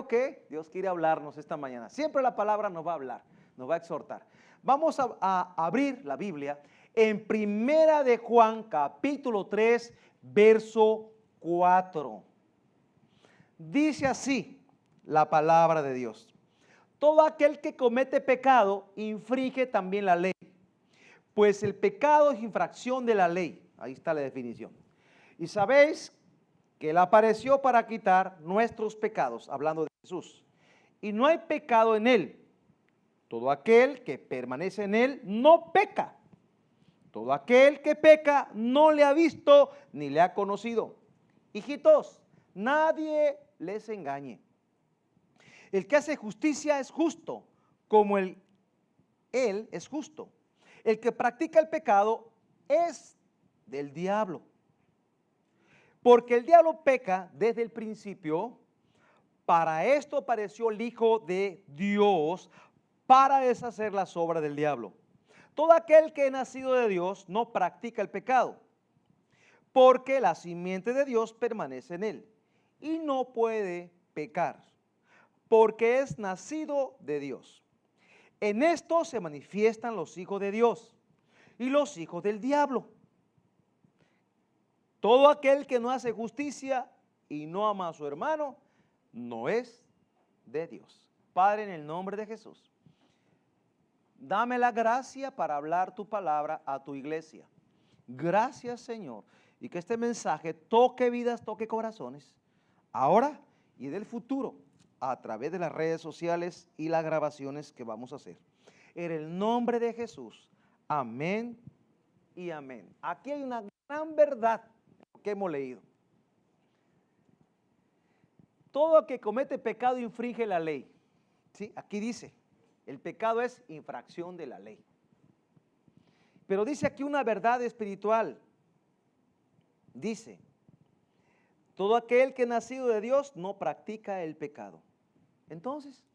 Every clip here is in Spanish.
Que Dios quiere hablarnos esta mañana. Siempre la palabra nos va a hablar, nos va a exhortar. Vamos a abrir la Biblia en Primera de Juan, capítulo 3, verso 4. Dice así la palabra de Dios: todo aquel que comete pecado infringe también la ley, pues el pecado es infracción de la ley. Ahí está la definición. Y sabéis que Él apareció para quitar nuestros pecados, hablando de Jesús. Y no hay pecado en Él. Todo aquel que permanece en Él no peca. Todo aquel que peca no le ha visto ni le ha conocido. Hijitos, nadie les engañe. El que hace justicia es justo, como Él es justo. El que practica el pecado es del diablo. Porque el diablo peca desde el principio. Para esto apareció el Hijo de Dios, para deshacer las obras del diablo. Todo aquel que es nacido de Dios no practica el pecado, porque la simiente de Dios permanece en él y no puede pecar, porque es nacido de Dios. En esto se manifiestan los hijos de Dios y los hijos del diablo. Todo aquel que no hace justicia y no ama a su hermano no es de Dios. Padre, en el nombre de Jesús, dame la gracia para hablar tu palabra a tu iglesia. Gracias, Señor, y que este mensaje toque vidas, toque corazones, ahora y en el futuro, a través de las redes sociales y las grabaciones que vamos a hacer. En el nombre de Jesús, amén y amén. Aquí hay una gran verdad que hemos leído. Todo que comete pecado infringe la ley. ¿Sí? Aquí dice, el pecado es infracción de la ley. Pero dice aquí una verdad espiritual. Dice, todo aquel que es nacido de Dios no practica el pecado. Entonces,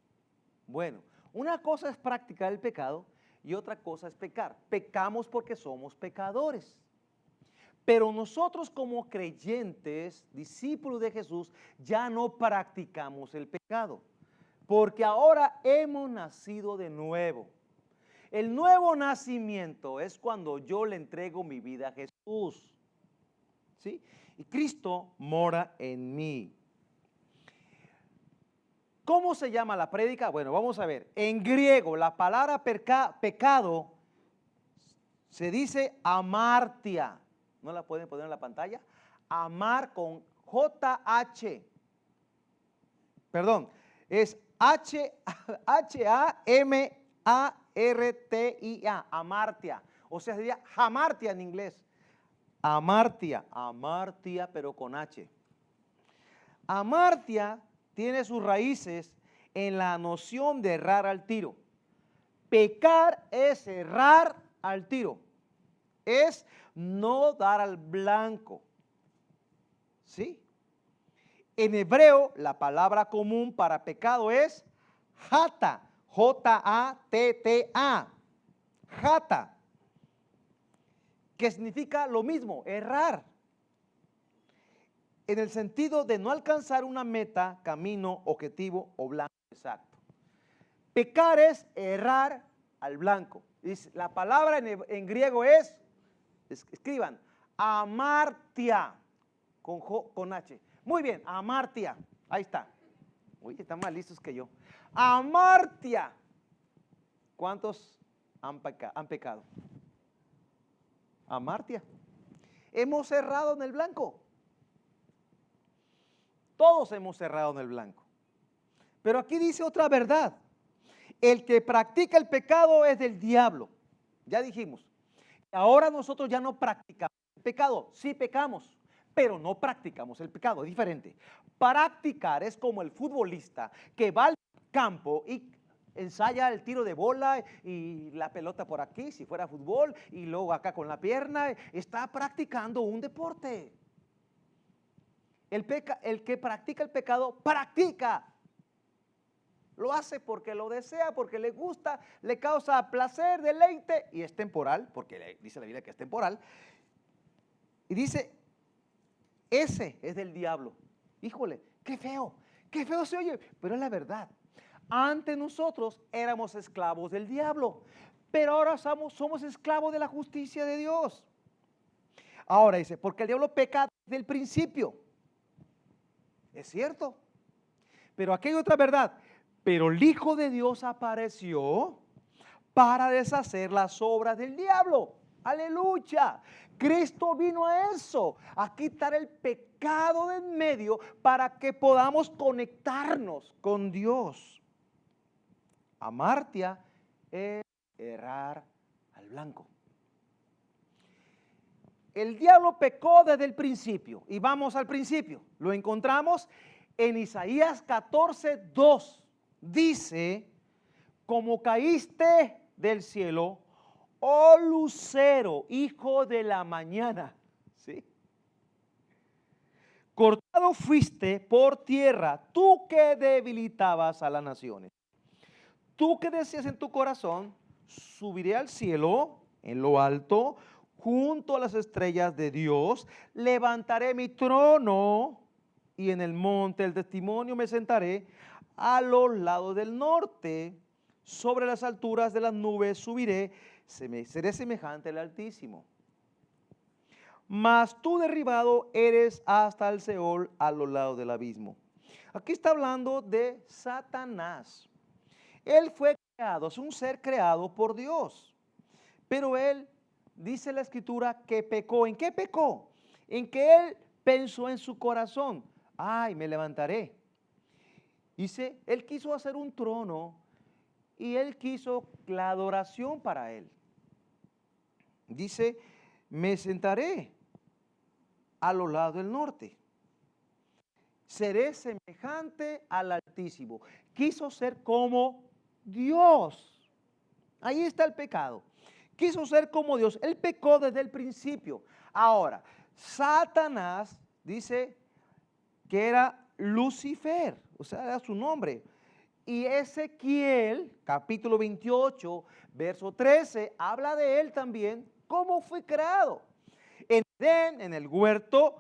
bueno, una cosa es practicar el pecado y otra cosa es pecar. Pecamos porque somos pecadores. Pero nosotros como creyentes, discípulos de Jesús, ya no practicamos el pecado, porque ahora hemos nacido de nuevo. El nuevo nacimiento es cuando yo le entrego mi vida a Jesús, ¿sí? Y Cristo mora en mí. ¿Cómo se llama la prédica? Bueno, vamos a ver. En griego, la palabra pecado se dice amartia. ¿No la pueden poner en la pantalla? Amar con J-H. Perdón, es H-A-M-A-R-T-I-A. Amartia. O sea, sería hamartia en inglés. Amartia, amartia, pero con H. Amartia tiene sus raíces en la noción de errar al tiro. Pecar es errar al tiro. Es no dar al blanco. ¿Sí? En hebreo, la palabra común para pecado es jata, J-A-T-T-A, jata, que significa lo mismo, errar, en el sentido de no alcanzar una meta, camino, objetivo o blanco exacto. Pecar es errar al blanco. La palabra en griego es, escriban, amartia, con H. Muy bien, amartia, ahí está. Uy, están más listos que yo. Amartia. ¿Cuántos han pecado? Amartia. Hemos errado en el blanco. Todos hemos errado en el blanco. Pero aquí dice otra verdad. El que practica el pecado es del diablo. Ya dijimos. Ahora nosotros ya no practicamos el pecado. Sí pecamos, pero no practicamos el pecado. Es diferente. Practicar es como el futbolista que va al campo y ensaya el tiro de bola y la pelota por aquí, si fuera fútbol, y luego acá con la pierna. Está practicando un deporte. El que practica el pecado, practica. Lo hace porque lo desea, porque le gusta, le causa placer, deleite, y es temporal, porque dice la Biblia que es temporal. Y dice, ese es del diablo. Híjole, qué feo. Qué feo se oye, pero es la verdad. Antes nosotros éramos esclavos del diablo, pero ahora somos esclavos de la justicia de Dios. Ahora dice, porque el diablo peca desde el principio. Es cierto. Pero aquí hay otra verdad. Pero el Hijo de Dios apareció para deshacer las obras del diablo. Aleluya. Cristo vino a eso, a quitar el pecado de en medio para que podamos conectarnos con Dios. Amartia es errar al blanco. El diablo pecó desde el principio. Y vamos al principio. Lo encontramos en Isaías 14:2. Dice, como caíste del cielo, oh lucero, hijo de la mañana. ¿Sí? Cortado fuiste por tierra, tú que debilitabas a las naciones. Tú que decías en tu corazón, subiré al cielo, en lo alto, junto a las estrellas de Dios, levantaré mi trono y en el monte del testimonio me sentaré a los lados del norte, sobre las alturas de las nubes subiré, seré semejante al Altísimo. Mas tú derribado eres hasta el Seol, a los lados del abismo. Aquí está hablando de Satanás. Él fue creado, es un ser creado por Dios, pero él, dice la Escritura, que pecó. ¿En qué pecó? En que él pensó en su corazón, ay, me levantaré. Dice, él quiso hacer un trono y él quiso la adoración para él. Dice, me sentaré a los lados del norte. Seré semejante al Altísimo. Quiso ser como Dios. Ahí está el pecado. Quiso ser como Dios. Él pecó desde el principio. Ahora, Satanás dice que era Lucifer, o sea, era su nombre. Y Ezequiel, capítulo 28, verso 13, habla de él también, cómo fue creado. En Edén, en el huerto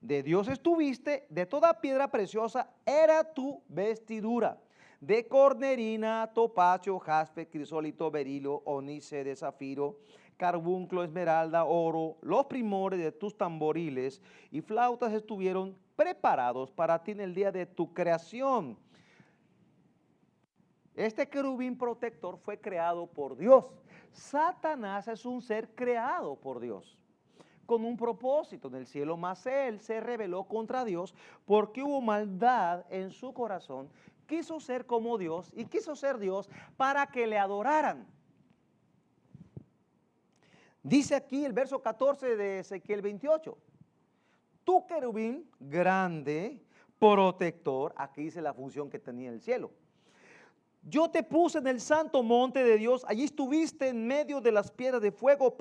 de Dios estuviste, de toda piedra preciosa era tu vestidura, de cornerina, topacio, jaspe, crisólito, berilo, onice de zafiro, carbunclo, esmeralda, oro. Los primores de tus tamboriles y flautas estuvieron preparados para ti en el día de tu creación. Este querubín protector fue creado por Dios. Satanás es un ser creado por Dios, con un propósito en el cielo, mas él se rebeló contra Dios porque hubo maldad en su corazón. Quiso ser como Dios y quiso ser Dios para que le adoraran. Dice aquí el verso 14 de Ezequiel 28. Tu querubín grande, protector, aquí dice la función que tenía el cielo. Yo te puse en el santo monte de Dios, allí estuviste en medio de las piedras de fuego,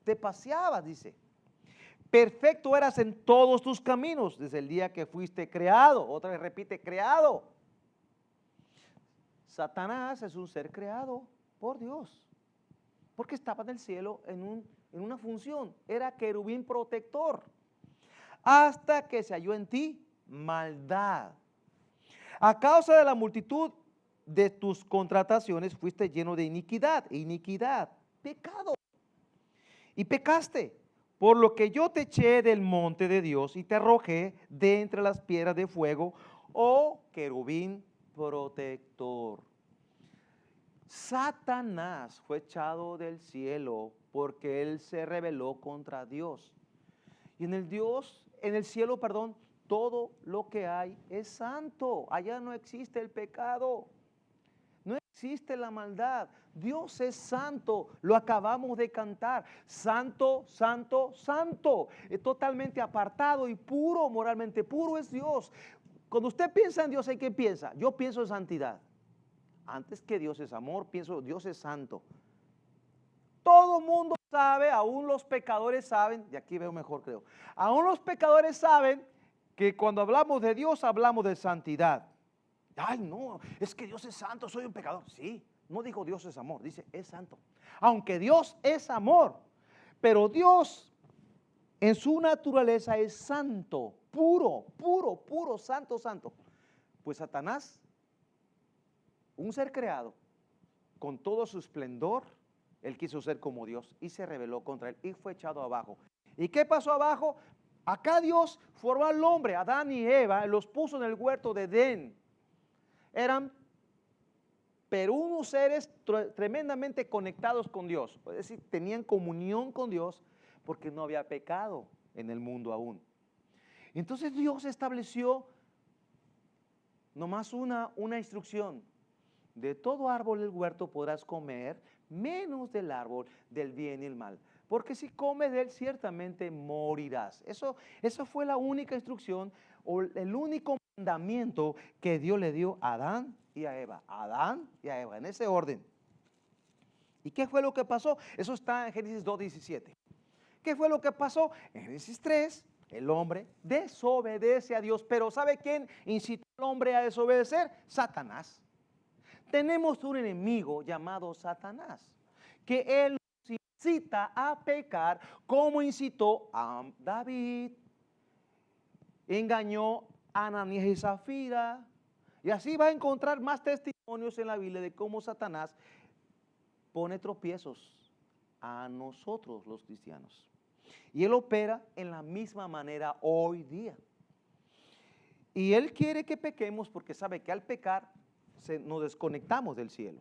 te paseabas, dice. Perfecto eras en todos tus caminos desde el día que fuiste creado. Otra vez repite, creado. Satanás es un ser creado por Dios, porque estaba en el cielo en una función, era querubín protector, hasta que se halló en ti maldad. A causa de la multitud de tus contrataciones fuiste lleno de iniquidad, pecado. Y pecaste, por lo que yo te eché del monte de Dios y te arrojé de entre las piedras de fuego, oh querubín protector. Satanás fue echado del cielo porque él se rebeló contra Dios. Y en el cielo, todo lo que hay es santo. Allá no existe el pecado. No existe la maldad. Dios es santo. Lo acabamos de cantar. Santo, santo, santo. Es totalmente apartado y puro, moralmente puro es Dios. Cuando usted piensa en Dios, ¿en qué piensa? Yo pienso en santidad. Antes que Dios es amor, pienso Dios es santo. Todo mundo sabe, aún los pecadores saben, y aquí veo mejor creo, aún los pecadores saben que cuando hablamos de Dios hablamos de santidad. Ay, no, es que Dios es santo, soy un pecador. Sí, no dijo Dios es amor, dice es santo. Aunque Dios es amor, pero Dios en su naturaleza es santo, puro, puro, puro, santo, santo. Pues Satanás, un ser creado, con todo su esplendor, él quiso ser como Dios y se rebeló contra él y fue echado abajo. ¿Y qué pasó abajo? Acá Dios formó al hombre, Adán y Eva, los puso en el huerto de Edén. Eran pero unos seres tremendamente conectados con Dios. Es decir, tenían comunión con Dios porque no había pecado en el mundo aún. Entonces Dios estableció nomás una instrucción. De todo árbol del huerto podrás comer, menos del árbol del bien y el mal. Porque si comes de él, ciertamente morirás. Eso fue la única instrucción o el único mandamiento que Dios le dio a Adán y a Eva. A Adán y a Eva, en ese orden. ¿Y qué fue lo que pasó? Eso está en Génesis 2:17. ¿Qué fue lo que pasó? En Génesis 3, el hombre desobedece a Dios. Pero ¿sabe quién incitó al hombre a desobedecer? Satanás. Tenemos un enemigo llamado Satanás, que él nos incita a pecar, como incitó a David, engañó a Ananías y Zafira, y así va a encontrar más testimonios en la Biblia de cómo Satanás pone tropiezos a nosotros los cristianos. Y él opera en la misma manera hoy día. Y él quiere que pequemos porque sabe que al pecar nos desconectamos del cielo.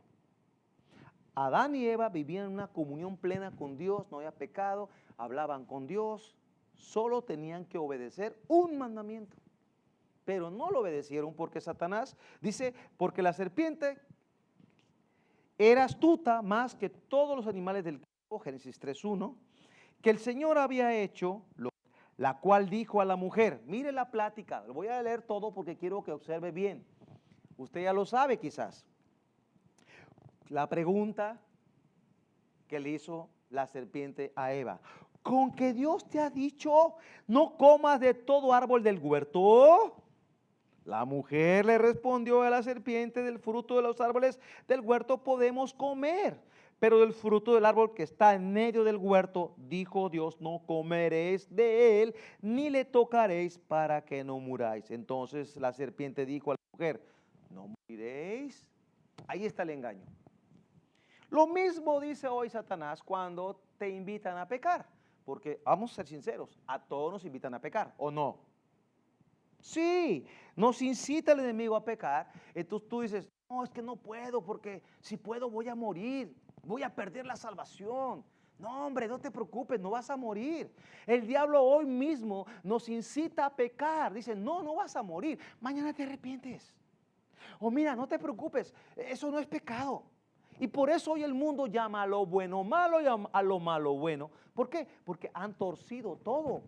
Adán y Eva vivían en una comunión plena con Dios, no había pecado, hablaban con Dios, solo tenían que obedecer un mandamiento. Pero no lo obedecieron porque Satanás dice, porque la serpiente era astuta más que todos los animales del campo, Génesis 3:1, que el Señor había hecho, la cual dijo a la mujer, mire la plática, lo voy a leer todo porque quiero que observe bien. Usted ya lo sabe quizás. La pregunta que le hizo la serpiente a Eva, ¿con que Dios te ha dicho no comas de todo árbol del huerto? La mujer le respondió a la serpiente, del fruto de los árboles del huerto podemos comer, pero del fruto del árbol que está en medio del huerto, dijo Dios, no comeréis de él, ni le tocaréis para que no muráis. Entonces la serpiente dijo a la mujer, no moriréis. Ahí está el engaño. Lo mismo dice hoy Satanás cuando te invitan a pecar, porque vamos a ser sinceros, a todos nos invitan a pecar, ¿o no? Sí, nos incita el enemigo a pecar. Entonces tú dices, no, es que no puedo, porque si puedo voy a morir, voy a perder la salvación. No, hombre, no te preocupes, no vas a morir. El diablo hoy mismo nos incita a pecar. Dice, no, no vas a morir, mañana te arrepientes. O mira, no te preocupes, eso no es pecado. Y por eso hoy el mundo llama a lo bueno malo y a lo malo bueno. ¿Por qué? Porque han torcido todo.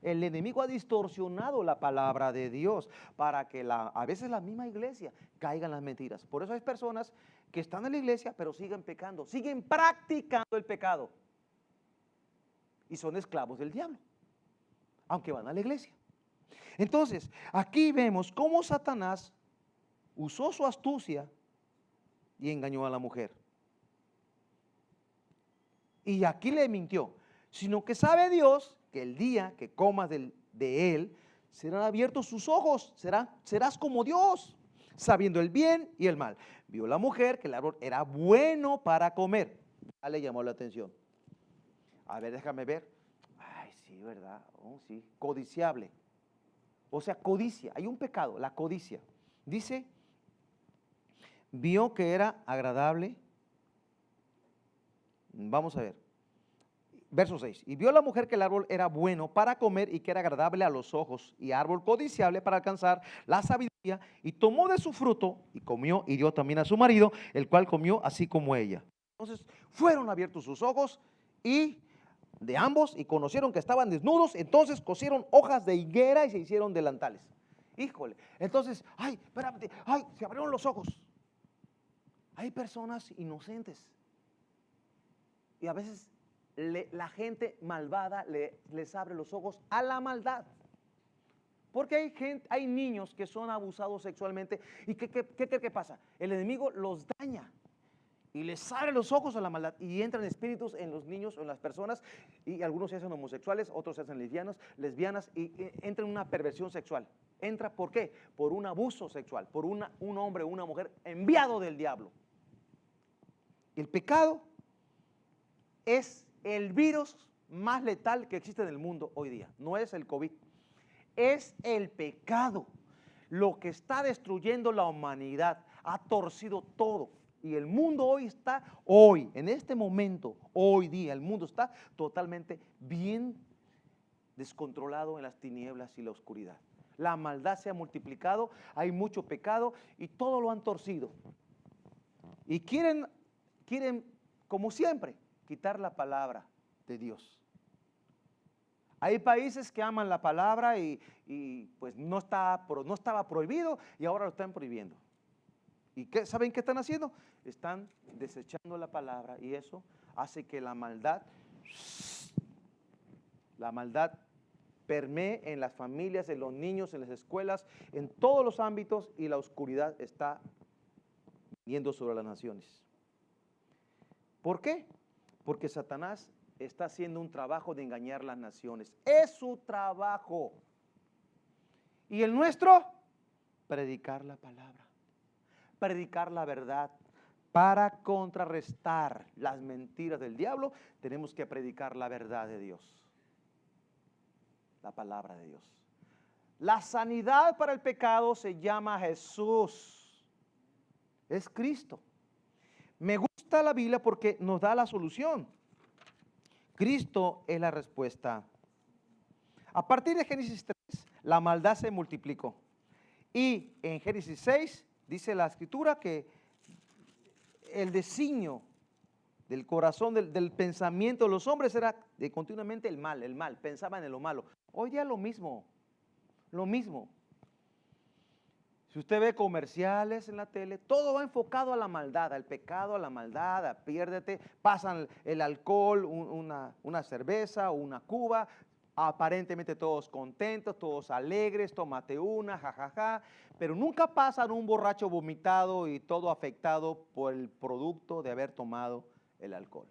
El enemigo ha distorsionado la palabra de Dios para que a veces la misma iglesia caiga en las mentiras. Por eso hay personas que están en la iglesia pero siguen pecando, siguen practicando el pecado. Y son esclavos del diablo, aunque van a la iglesia. Entonces, aquí vemos cómo Satanás usó su astucia y engañó a la mujer. Y aquí le mintió, sino que sabe Dios que el día que comas de él, serán abiertos sus ojos, serás como Dios, sabiendo el bien y el mal. Vio la mujer que el árbol era bueno para comer. Ya le llamó la atención. A ver, déjame ver. Ay, sí, ¿verdad? Oh, sí. Codiciable. O sea, codicia. Hay un pecado, la codicia. Dice, vio que era agradable. Vamos a ver. Verso 6. Y vio la mujer que el árbol era bueno para comer y que era agradable a los ojos y árbol codiciable para alcanzar la sabiduría, y tomó de su fruto y comió y dio también a su marido, el cual comió así como ella. Entonces fueron abiertos sus ojos y de ambos y conocieron que estaban desnudos, entonces cosieron hojas de higuera y se hicieron delantales. Híjole, entonces, ay, espérate, ay, se abrieron los ojos. Hay personas inocentes y a veces la gente malvada les abre los ojos a la maldad. Porque hay niños que son abusados sexualmente. ¿Y qué pasa? El enemigo los daña. y les abre los ojos a la maldad y entran espíritus en los niños o en las personas, y algunos se hacen homosexuales, otros se hacen lesbianas y entran en una perversión sexual. Entra, ¿por qué? Por un abuso sexual, por un hombre o una mujer enviado del diablo. El pecado es el virus más letal que existe en el mundo hoy día. No es el COVID, es el pecado lo que está destruyendo la humanidad. Ha torcido todo. Y el mundo hoy, en este momento, hoy día, el mundo está totalmente bien descontrolado en las tinieblas y la oscuridad. La maldad se ha multiplicado, hay mucho pecado y todo lo han torcido. Y quieren, como siempre, quitar la palabra de Dios. Hay países que aman la palabra y pues no estaba prohibido y ahora lo están prohibiendo. ¿Y saben qué están haciendo? Están desechando la palabra y eso hace que la maldad permee en las familias, en los niños, en las escuelas, en todos los ámbitos, y la oscuridad está viniendo sobre las naciones. ¿Por qué? Porque Satanás está haciendo un trabajo de engañar las naciones. Es su trabajo. ¿Y el nuestro? Predicar la palabra. Predicar la verdad. Para contrarrestar las mentiras del diablo, tenemos que predicar la verdad de Dios. La palabra de Dios. La sanidad para el pecado se llama Jesús. Es Cristo. Me gusta la Biblia porque nos da la solución. Cristo es la respuesta. A partir de Génesis 3, la maldad se multiplicó. Y en Génesis 6 dice la Escritura que el designio del corazón, del pensamiento de los hombres era de continuamente el mal, pensaban en lo malo. Hoy día lo mismo. Si usted ve comerciales en la tele, todo va enfocado a la maldad, al pecado, a la maldad, a piérdete, pasan el alcohol, una cerveza o una cuba, aparentemente todos contentos, todos alegres, tómate una, jajaja, pero nunca pasan un borracho vomitado y todo afectado por el producto de haber tomado el alcohol.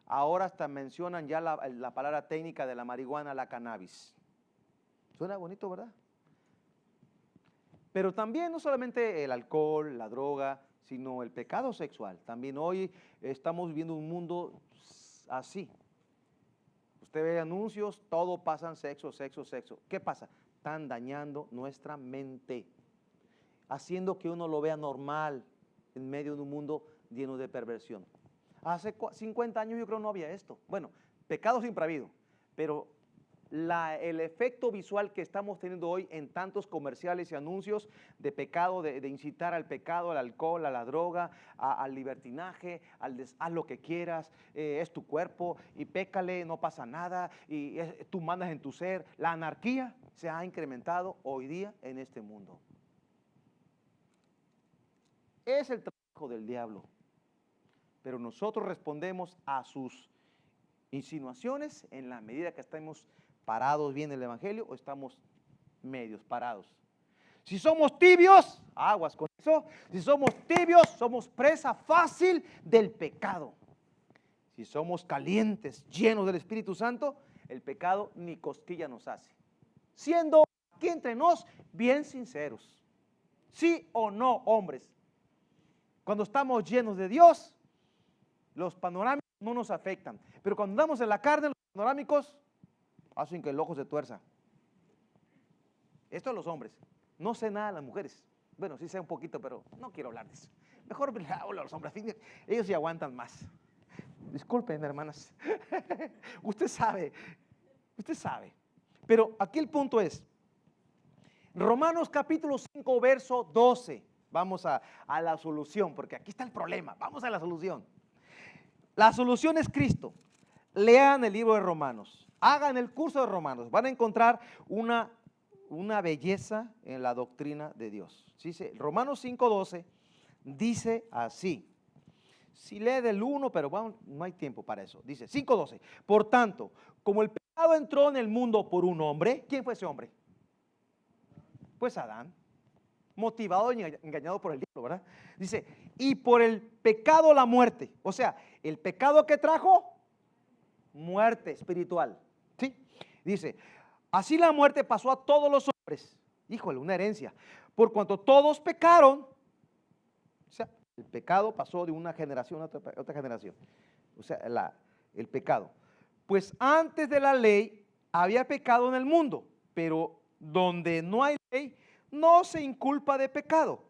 Ahora hasta mencionan ya la palabra técnica de la marihuana, la cannabis. Suena bonito, ¿verdad? Pero también no solamente el alcohol, la droga, sino el pecado sexual. También hoy estamos viviendo un mundo así. Usted ve anuncios, todo pasan sexo. ¿Qué pasa? Están dañando nuestra mente, haciendo que uno lo vea normal en medio de un mundo lleno de perversión. Hace 50 años yo creo no había esto. Bueno, pecado siempre ha habido, pero el efecto visual que estamos teniendo hoy en tantos comerciales y anuncios de pecado, de incitar al pecado, al alcohol, a la droga, al libertinaje, haz lo que quieras, es tu cuerpo y pécale, no pasa nada, y tú mandas en tu ser. La anarquía se ha incrementado hoy día en este mundo. Es el trabajo del diablo, pero nosotros respondemos a sus insinuaciones en la medida que estemos parados bien en el evangelio o estamos medios parados. Si somos tibios, aguas con eso. Si somos tibios, somos presa fácil del pecado. Si somos calientes, llenos del Espíritu Santo, el pecado ni cosquilla nos hace. Siendo aquí entre nos bien sinceros. ¿Sí o no, hombres? Cuando estamos llenos de Dios, los panorámicos no nos afectan. Pero cuando andamos en la carne, los panorámicos hacen que el ojo se tuerza. Esto a los hombres. No sé nada de las mujeres. Bueno, sí sé un poquito, pero no quiero hablar de eso. Mejor hablo a los hombres. Ellos sí aguantan más. Disculpen, hermanas. Usted sabe. Pero aquí el punto es, Romanos capítulo 5, verso 12. Vamos a la solución, porque aquí está el problema. Vamos a la solución. La solución es Cristo. Lean el libro de Romanos. Hagan el curso de Romanos. Van a encontrar una belleza en la doctrina de Dios. ¿Sí? Romanos 5:12 dice así. Si lee del 1, pero bueno, no hay tiempo para eso. Dice 5:12. Por tanto, como el pecado entró en el mundo por un hombre, ¿quién fue ese hombre? Pues Adán. motivado y engañado por el diablo, ¿verdad? Dice, y por el pecado la muerte. O sea, el pecado que trajo, muerte espiritual. ¿Sí? Dice, así la muerte pasó a todos los hombres. Híjole, una herencia. Por cuanto todos pecaron, o sea, el pecado pasó de una generación a otra generación. O sea, el pecado. Pues antes de la ley había pecado en el mundo, pero donde no hay ley, no se inculpa de pecado.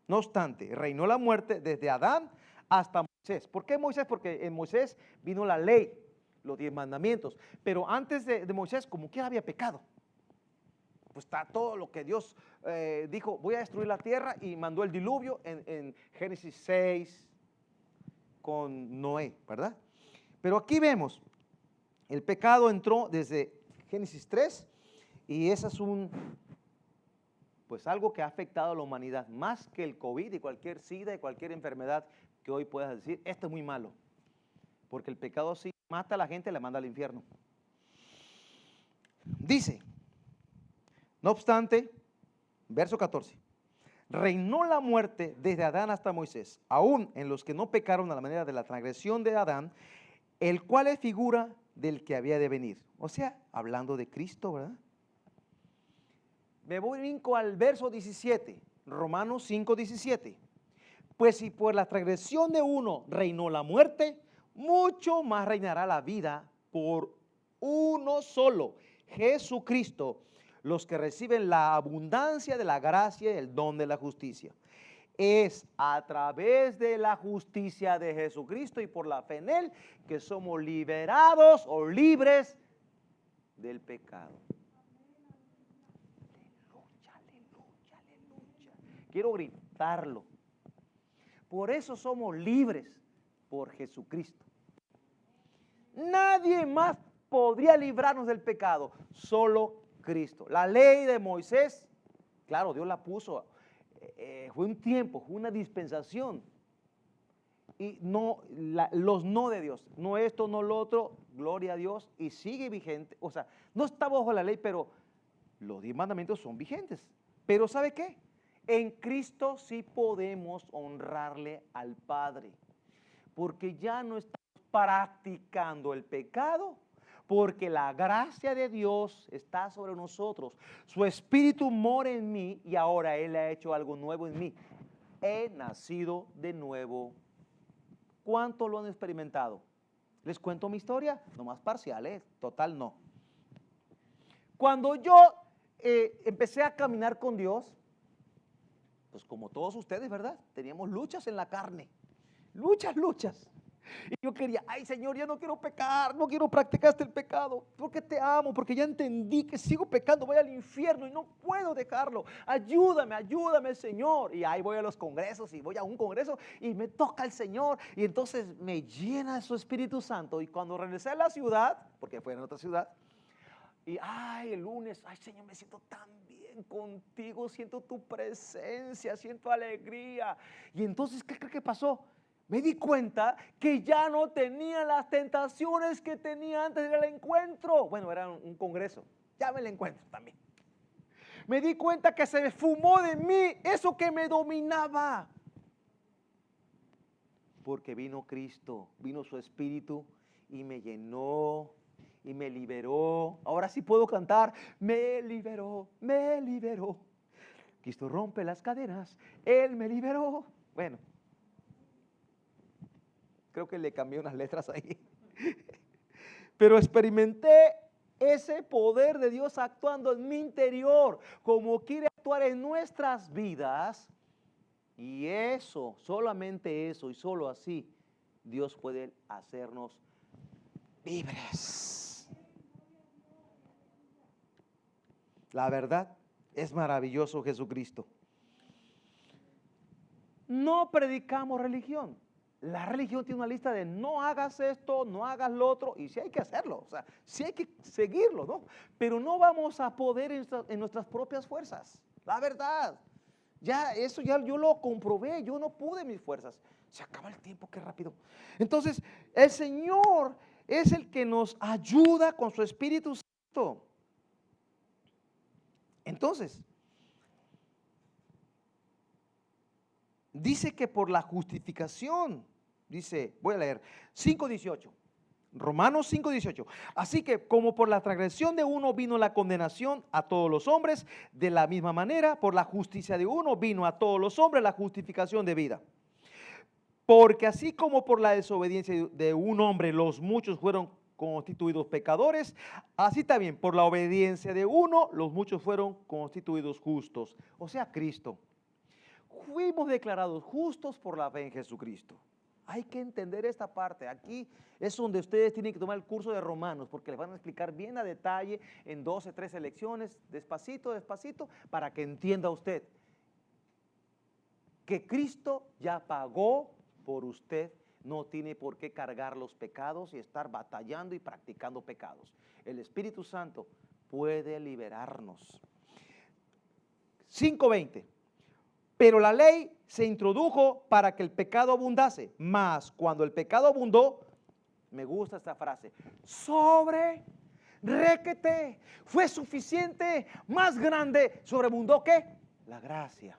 No obstante, reinó la muerte desde Adán hasta Moisés. ¿Por qué Moisés? Porque en Moisés vino la ley, los 10 mandamientos. Pero antes de Moisés, como quiera había pecado. Pues está todo lo que Dios dijo, voy a destruir la tierra, y mandó el diluvio en Génesis 6 con Noé, ¿verdad? Pero aquí vemos, el pecado entró desde Génesis 3 y ese es pues algo que ha afectado a la humanidad más que el COVID y cualquier SIDA y cualquier enfermedad que hoy puedas decir, esto es muy malo. Porque el pecado sí mata a la gente y le manda al infierno. Dice, no obstante, verso 14, reinó la muerte desde Adán hasta Moisés, aún en los que no pecaron a la manera de la transgresión de Adán, el cual es figura del que había de venir. O sea, hablando de Cristo, ¿verdad? Me brinco al verso 17, Romanos 5, 17. Pues si por la transgresión de uno reinó la muerte, mucho más reinará la vida por uno solo, Jesucristo, los que reciben la abundancia de la gracia y el don de la justicia. Es a través de la justicia de Jesucristo y por la fe en Él que somos liberados o libres del pecado. Aleluya, aleluya, aleluya. Quiero gritarlo. Por eso somos libres por Jesucristo. Nadie más podría librarnos del pecado, solo Cristo. La ley de Moisés, claro, Dios la puso, fue un tiempo, fue una dispensación. Y no, los no de Dios, no esto, no lo otro, gloria a Dios, y sigue vigente. O sea, no está bajo la ley, pero los 10 mandamientos son vigentes. Pero ¿sabe qué? En Cristo sí podemos honrarle al Padre, porque ya no estamos practicando el pecado, porque la gracia de Dios está sobre nosotros. Su Espíritu mora en mí y ahora Él ha hecho algo nuevo en mí. He nacido de nuevo. ¿Cuánto lo han experimentado? ¿Les cuento mi historia? Nomás parcial, total no. Cuando yo empecé a caminar con Dios, pues como todos ustedes, ¿verdad? Teníamos luchas en la carne. Luchas. Y yo quería, ay Señor, ya no quiero pecar, no quiero practicar el pecado, porque te amo, porque ya entendí que sigo pecando, voy al infierno y no puedo dejarlo. Ayúdame Señor. Y ahí voy a los congresos y voy a un congreso y me toca el Señor y entonces me llena de su Espíritu Santo. Y cuando regresé a la ciudad, porque fue en otra ciudad, y el lunes, Señor, me siento tan bien contigo, siento tu presencia, siento alegría. Y entonces, ¿qué cree que pasó? Me di cuenta que ya no tenía las tentaciones que tenía antes del encuentro. Bueno, era un congreso, ya me lo encuentro también. Me di cuenta que se fumó de mí eso que me dominaba. Porque vino Cristo, vino su Espíritu y me llenó y me liberó. Ahora sí puedo cantar, me liberó. Cristo rompe las cadenas, Él me liberó. Bueno. Creo que le cambié unas letras ahí. Pero experimenté ese poder de Dios actuando en mi interior, como quiere actuar en nuestras vidas. Y eso, solamente eso y solo así, Dios puede hacernos libres. La verdad, es maravilloso Jesucristo. No predicamos religión. La religión tiene una lista de no hagas esto, no hagas lo otro, y sí hay que hacerlo, o sea, sí hay que seguirlo, ¿no? Pero no vamos a poder en nuestras propias fuerzas, la verdad. Ya eso ya yo lo comprobé, yo no pude en mis fuerzas. Se acaba el tiempo, qué rápido. Entonces, el Señor es el que nos ayuda con su Espíritu Santo. Entonces, dice que por la justificación, dice, voy a leer, 5:18. Romanos 5:18. Así que como por la transgresión de uno vino la condenación a todos los hombres, de la misma manera por la justicia de uno vino a todos los hombres la justificación de vida. Porque así como por la desobediencia de un hombre los muchos fueron constituidos pecadores, así también por la obediencia de uno los muchos fueron constituidos justos. O sea, Cristo. Fuimos declarados justos por la fe en Jesucristo. Hay que entender esta parte. Aquí es donde ustedes tienen que tomar el curso de Romanos, porque les van a explicar bien a detalle en 12, 13 lecciones, despacito, despacito, para que entienda usted que Cristo ya pagó por usted. No tiene por qué cargar los pecados y estar batallando y practicando pecados. El Espíritu Santo puede liberarnos. 5:20. Pero la ley se introdujo para que el pecado abundase, mas cuando el pecado abundó, me gusta esta frase, sobre requete, fue suficiente, más grande, sobreabundó ¿qué? La gracia.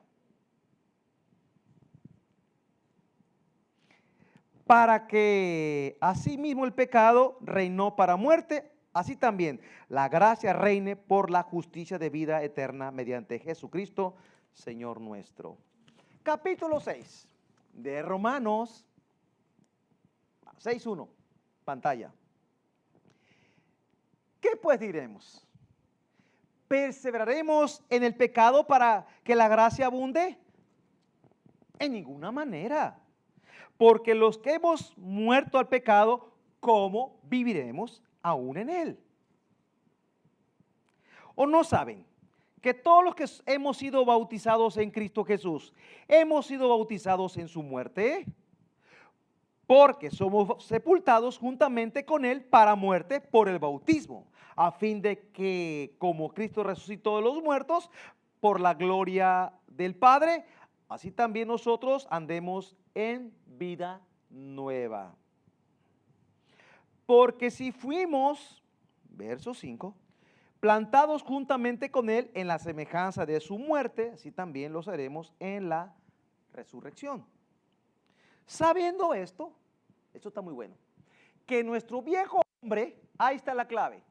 Para que asimismo el pecado reinó para muerte, así también la gracia reine por la justicia de vida eterna mediante Jesucristo, Señor nuestro. Capítulo 6 de Romanos 6:1, pantalla. ¿Qué pues diremos? ¿Perseveraremos en el pecado para que la gracia abunde? En ninguna manera. Porque los que hemos muerto al pecado, ¿cómo viviremos aún en él? ¿O no saben que todos los que hemos sido bautizados en Cristo Jesús, hemos sido bautizados en su muerte? Porque somos sepultados juntamente con él para muerte por el bautismo, a fin de que como Cristo resucitó de los muertos por la gloria del Padre, así también nosotros andemos en vida nueva. Porque si fuimos, verso 5, plantados juntamente con él en la semejanza de su muerte, así también lo seremos en la resurrección. Sabiendo esto está muy bueno, que nuestro viejo hombre, ahí está la clave,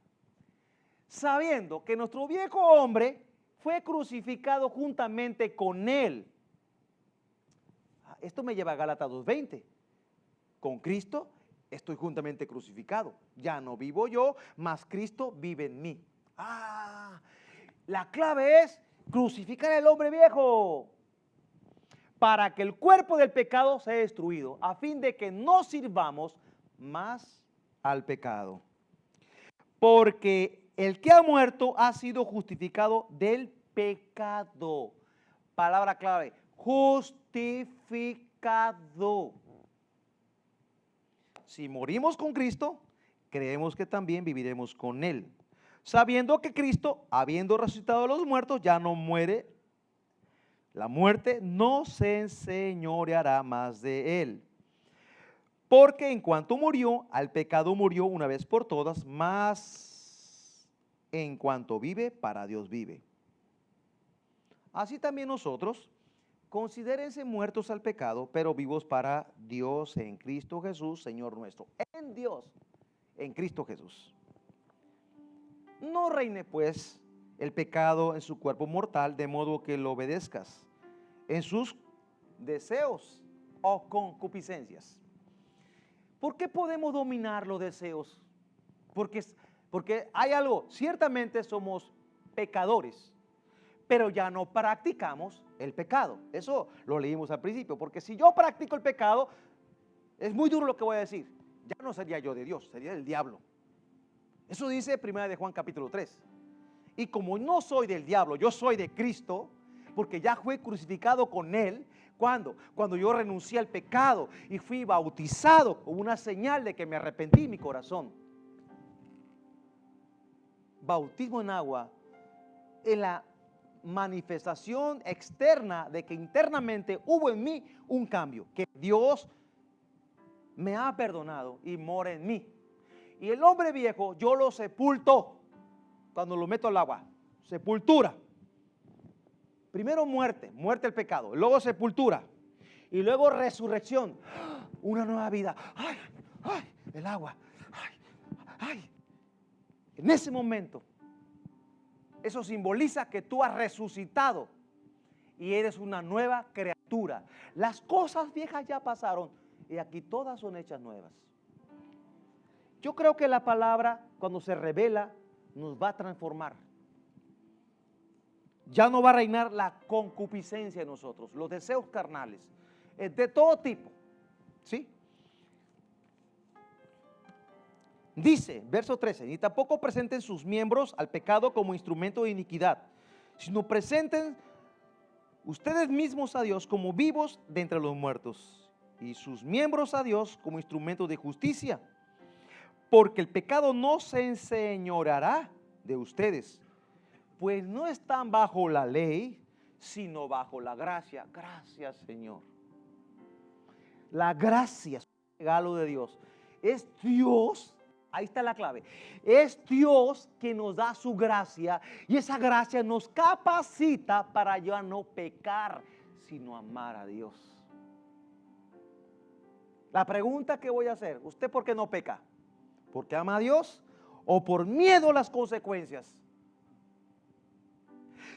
sabiendo que nuestro viejo hombre fue crucificado juntamente con él. Esto me lleva a Gálatas 2:20. Con Cristo estoy juntamente crucificado. Ya no vivo yo, mas Cristo vive en mí. La clave es crucificar al hombre viejo para que el cuerpo del pecado sea destruido, a fin de que no sirvamos más al pecado. Porque el que ha muerto ha sido justificado del pecado. Palabra clave, justificado. Si morimos con Cristo, creemos que también viviremos con él, sabiendo que Cristo, habiendo resucitado de los muertos, ya no muere. La muerte no se enseñoreará más de él. Porque en cuanto murió, al pecado murió una vez por todas, mas en cuanto vive, para Dios vive. Así también nosotros, considérense muertos al pecado, pero vivos para Dios en Cristo Jesús, Señor nuestro. En Dios, en Cristo Jesús. No reine pues el pecado en su cuerpo mortal, de modo que lo obedezcas en sus deseos o concupiscencias. ¿Por qué podemos dominar los deseos? Porque hay algo, ciertamente somos pecadores, pero ya no practicamos el pecado. Eso lo leímos al principio, porque si yo practico el pecado, es muy duro lo que voy a decir, ya no sería yo de Dios, sería del diablo. Eso dice 1 de Juan capítulo 3. Y como no soy del diablo, yo soy de Cristo, porque ya fui crucificado con él. ¿Cuándo? Cuando yo renuncié al pecado y fui bautizado como una señal de que me arrepentí en mi corazón. Bautismo en agua es la manifestación externa de que internamente hubo en mí un cambio, que Dios me ha perdonado y mora en mí. Y el hombre viejo yo lo sepulto cuando lo meto al agua. Sepultura. Primero muerte, muerte el pecado, luego sepultura. y luego resurrección, una nueva vida. ¡Ay! ¡Ay! El agua. ¡Ay! ¡Ay! En ese momento, eso simboliza que tú has resucitado y eres una nueva criatura. Las cosas viejas ya pasaron y aquí todas son hechas nuevas. Yo creo que la palabra, cuando se revela, nos va a transformar. Ya no va a reinar la concupiscencia en nosotros, los deseos carnales, de todo tipo. ¿Sí? Dice, verso 13, ni tampoco presenten sus miembros al pecado como instrumento de iniquidad, sino presenten ustedes mismos a Dios como vivos de entre los muertos, y sus miembros a Dios como instrumento de justicia. Porque el pecado no se enseñoreará de ustedes, pues no están bajo la ley, sino bajo la gracia. Gracias, Señor. La gracia es un regalo de Dios. Es Dios, ahí está la clave. Es Dios que nos da su gracia y esa gracia nos capacita para ya no pecar, sino amar a Dios. La pregunta que voy a hacer, ¿usted por qué no peca? ¿Porque ama a Dios o por miedo a las consecuencias?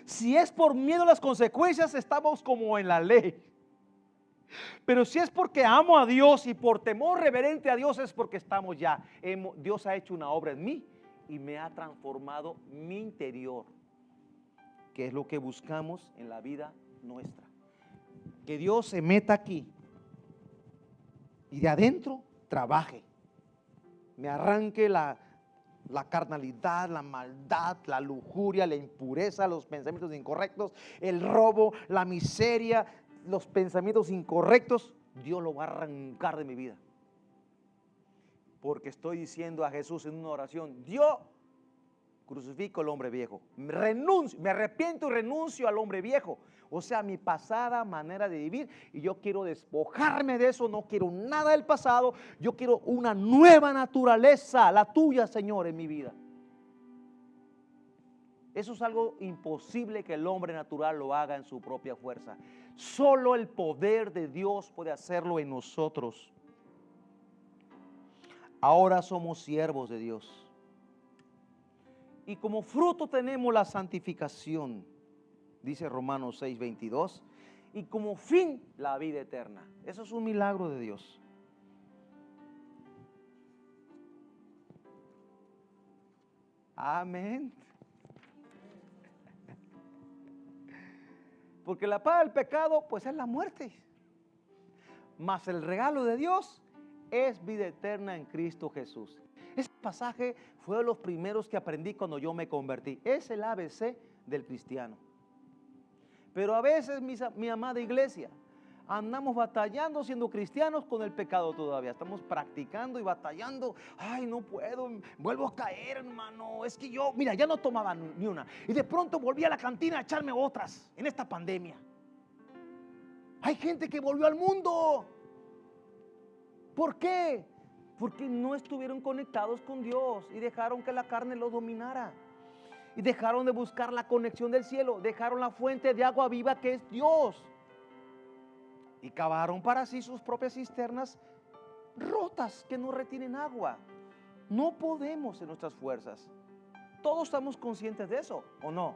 Si es por miedo a las consecuencias, estamos como en la ley. Pero si es porque amo a Dios y por temor reverente a Dios, es porque estamos ya. Dios ha hecho una obra en mí y me ha transformado mi interior, que es lo que buscamos en la vida nuestra. Que Dios se meta aquí y de adentro trabaje. Me arranque la carnalidad, la maldad, la lujuria, la impureza, los pensamientos incorrectos, el robo, la miseria, los pensamientos incorrectos. Dios lo va a arrancar de mi vida. Porque estoy diciendo a Jesús en una oración, Dios, crucifico al hombre viejo. Me arrepiento y renuncio al hombre viejo. O sea, mi pasada manera de vivir. Y yo quiero despojarme de eso. No quiero nada del pasado. Yo quiero una nueva naturaleza, la tuya, Señor, en mi vida. Eso es algo imposible que el hombre natural lo haga en su propia fuerza. Solo el poder de Dios puede hacerlo en nosotros. Ahora somos siervos de Dios. Y como fruto tenemos la santificación, dice Romanos 6:22, y como fin la vida eterna. Eso es un milagro de Dios. Amén. Porque la paga del pecado, pues es la muerte. Mas el regalo de Dios es vida eterna en Cristo Jesús. Ese pasaje fue de los primeros que aprendí cuando yo me convertí. Es el ABC del cristiano. Pero a veces, mi amada iglesia, andamos batallando siendo cristianos con el pecado todavía. Estamos practicando y batallando. Ay, no puedo, vuelvo a caer, hermano. Es que yo, mira, ya no tomaba ni una. Y de pronto volví a la cantina a echarme otras en esta pandemia. Hay gente que volvió al mundo. ¿Por qué? Porque no estuvieron conectados con Dios y dejaron que la carne los dominara. Y dejaron de buscar la conexión del cielo. Dejaron la fuente de agua viva que es Dios. Y cavaron para sí sus propias cisternas rotas que no retienen agua. No podemos en nuestras fuerzas. Todos estamos conscientes de eso, ¿o no?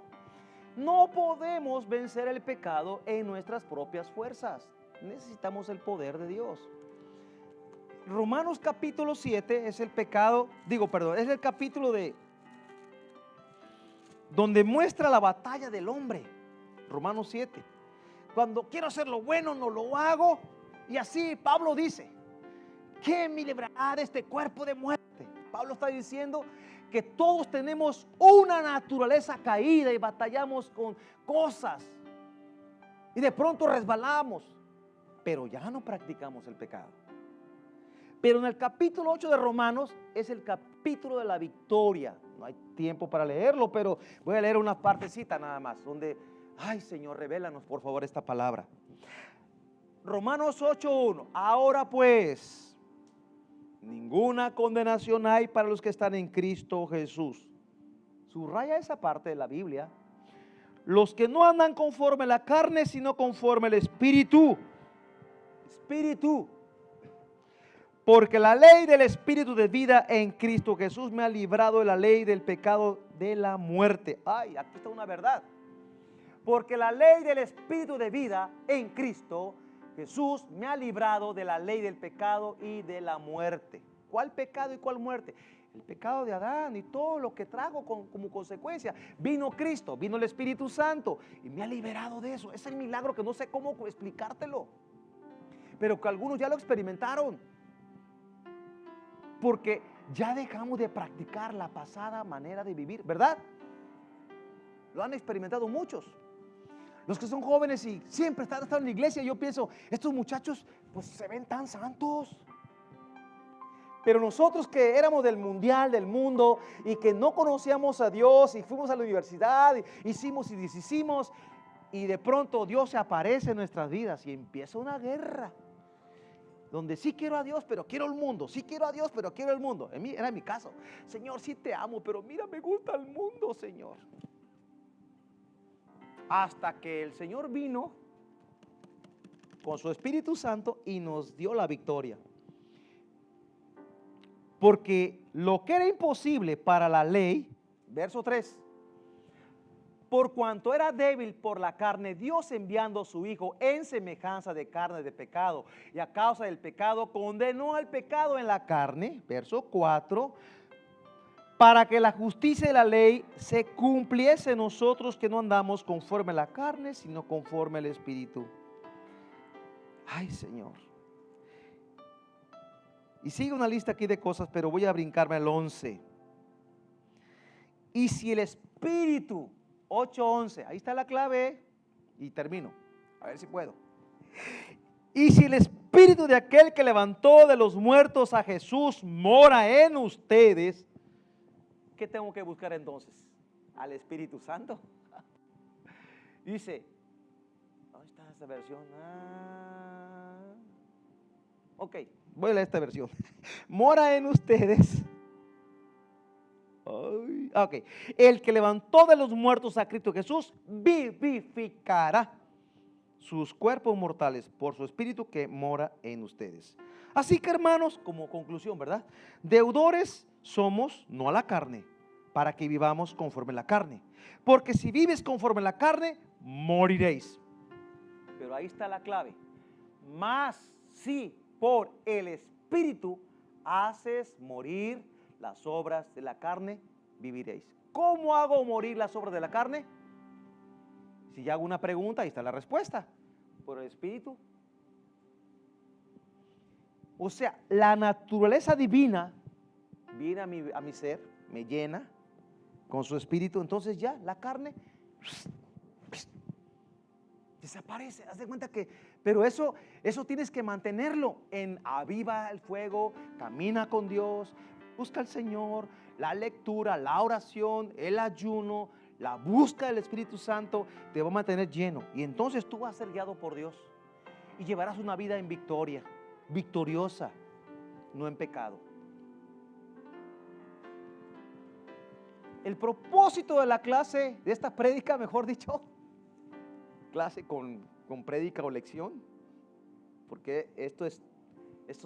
No podemos vencer el pecado en nuestras propias fuerzas. Necesitamos el poder de Dios. Romanos capítulo 7 es el es el capítulo donde muestra la batalla del hombre. Romanos 7. Cuando quiero hacer lo bueno, no lo hago. Y así Pablo dice, ¿qué me librará de este cuerpo de muerte? Pablo está diciendo que todos tenemos una naturaleza caída y batallamos con cosas. Y de pronto resbalamos. Pero ya no practicamos el pecado. Pero en el capítulo 8 de Romanos es el capítulo de la victoria. No hay tiempo para leerlo, pero voy a leer una partecita nada más, donde, ay Señor, revélanos por favor esta palabra. Romanos 8:1. Ahora pues, ninguna condenación hay para los que están en Cristo Jesús. Subraya esa parte de la Biblia. Los que no andan conforme a la carne, sino conforme al Espíritu. espíritu. Porque la ley del espíritu de vida en Cristo Jesús me ha librado de la ley del pecado de la muerte. Ay, aquí está una verdad. Porque la ley del espíritu de vida en Cristo Jesús me ha librado de la ley del pecado y de la muerte. ¿Cuál pecado y cuál muerte? El pecado de Adán y todo lo que trajo como consecuencia. Vino Cristo, vino el Espíritu Santo y me ha liberado de eso. Es el milagro que no sé cómo explicártelo, pero que algunos ya lo experimentaron. Porque ya dejamos de practicar la pasada manera de vivir, ¿verdad? Lo han experimentado muchos. Los que son jóvenes y siempre están en la iglesia, yo pienso, estos muchachos pues se ven tan santos. Pero nosotros que éramos del mundial, del mundo, y que no conocíamos a Dios, y fuimos a la universidad, hicimos y deshicimos, y de pronto Dios se aparece en nuestras vidas y empieza una guerra. Donde sí quiero a Dios, pero quiero el mundo. Sí quiero a Dios, pero quiero el mundo. Era mi caso. Señor, sí te amo, pero mira, me gusta el mundo, Señor. Hasta que el Señor vino con su Espíritu Santo y nos dio la victoria. Porque lo que era imposible para la ley, verso 3, por cuanto era débil por la carne, Dios enviando a su Hijo en semejanza de carne de pecado, y a causa del pecado condenó al pecado en la carne, verso 4, para que la justicia de la ley se cumpliese en nosotros que no andamos conforme a la carne, sino conforme al Espíritu. Ay, Señor. Y sigue una lista aquí de cosas, pero voy a brincarme al 11. Y si el Espíritu, 8:11, ahí está la clave, y termino, a ver si puedo. Y si el Espíritu de aquel que levantó de los muertos a Jesús mora en ustedes, ¿qué tengo que buscar entonces? Al Espíritu Santo. Dice, ¿dónde está esta versión? Ok, voy a leer esta versión. Mora en ustedes. Ok, el que levantó de los muertos a Cristo Jesús vivificará sus cuerpos mortales por su Espíritu que mora en ustedes. Así que, hermanos, como conclusión, ¿verdad? Deudores somos, no a la carne, para que vivamos conforme a la carne. Porque si vives conforme a la carne, moriréis. Pero ahí está la clave. Mas si por el Espíritu haces morir las obras de la carne, viviréis. ¿Cómo hago morir las obras de la carne? Si yo hago una pregunta, ahí está la respuesta. Por el Espíritu. O sea, la naturaleza divina viene a mi ser, me llena con su Espíritu. Entonces ya la carne desaparece. Haz de cuenta que, pero eso tienes que mantenerlo en aviva el fuego, camina con Dios, busca al Señor, la lectura, la oración, el ayuno, la búsqueda del Espíritu Santo te va a mantener lleno. Y entonces tú vas a ser guiado por Dios y llevarás una vida en victoria, victoriosa, no en pecado. El propósito de la clase, de esta prédica, mejor dicho, clase con prédica o lección, porque esto es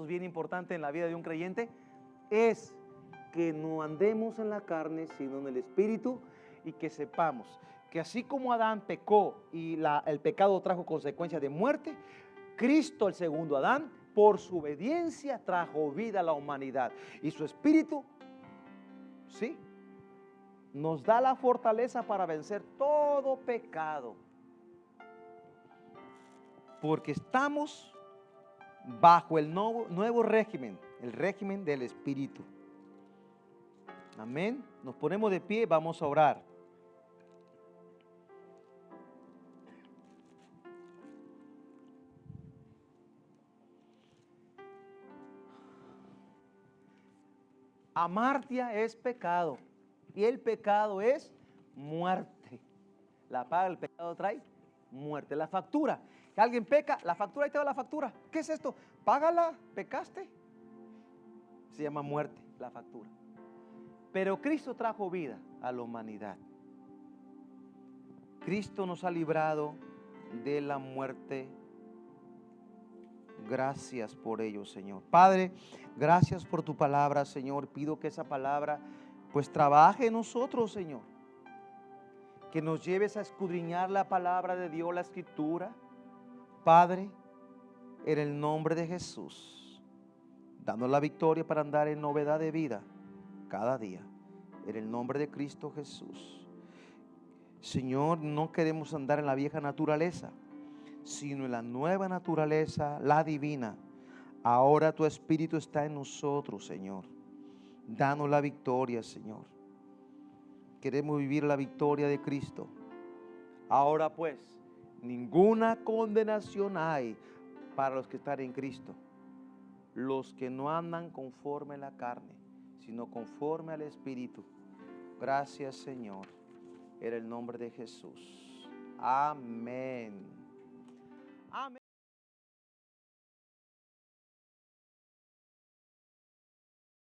bien importante en la vida de un creyente, es que no andemos en la carne, sino en el Espíritu, y que sepamos que así como Adán pecó y el pecado trajo consecuencias de muerte, Cristo, el segundo Adán, por su obediencia trajo vida a la humanidad, y su Espíritu, sí, nos da la fortaleza para vencer todo pecado. Porque estamos bajo el nuevo régimen, el régimen del Espíritu. Amén. Nos ponemos de pie, vamos a orar. Amartia es pecado y el pecado es muerte. La paga del pecado trae muerte. La factura. Que alguien peca, la factura, ahí te va la factura. ¿Qué es esto? Págala, pecaste. Se llama muerte, la factura. Pero Cristo trajo vida a la humanidad. Cristo nos ha librado de la muerte Gracias por ello, Señor. Padre, gracias por tu palabra, Señor. Pido que esa palabra pues trabaje en nosotros, Señor. Que nos lleves a escudriñar la palabra de Dios, la Escritura. Padre, en el nombre de Jesús, danos la victoria para andar en novedad de vida cada día. En el nombre de Cristo Jesús. Señor, no queremos andar en la vieja naturaleza, sino en la nueva naturaleza, la divina. Ahora tu Espíritu está en nosotros, Señor. Danos la victoria, Señor. Queremos vivir la victoria de Cristo. Ahora pues, ninguna condenación hay para los que están en Cristo. Los que no andan conforme a la carne, sino conforme al Espíritu. Gracias, Señor. En el nombre de Jesús. Amén. Amén.